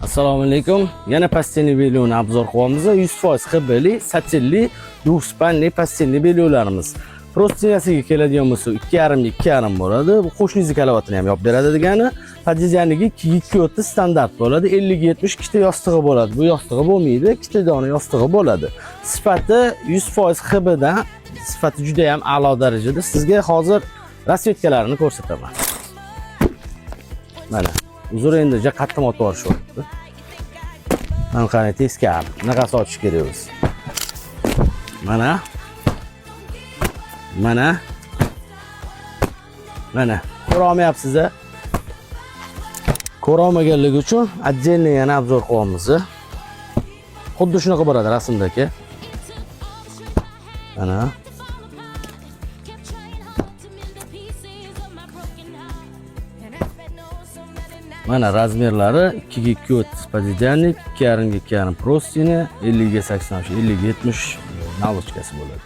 Assalomu alaykum. Yana pastelni belyoni obzor qilyapmiz. 100% hibli, satinli, duxspanli pastelni belyolarimiz. Prostinasiga keladigan bo'lsa 2,5 bo'ladi. Bu qo'shningizni kalavatini ham yopib beradi degani. Podizyanligi 2 standart bo'ladi. 50-70 ikkita yostig'i bo'ladi. Bu yostig'i bo'lmaydi, ikkita dona yostig'i bo'ladi. Sifati 100% hibdan, sifati juda ham a'lo darajada. Sizga hozir rasvetkalarini ko'rsataman. Mana uzr endi juda qattiq o'tib borishyapti. Mana qani teskari, naqas ochish kerak o'zi. Mana ko'ra olmayapsiz-a? Ko'ra olmaganligi uchun отдельный yana obzor qilyapmiz. Xuddi shunaqa bo'ladi rasmdagi. Mana razmerlari 2,2 podizyanlik, 2,5 prostini, 50-80, 50-70 nalochkasi bo'ladi.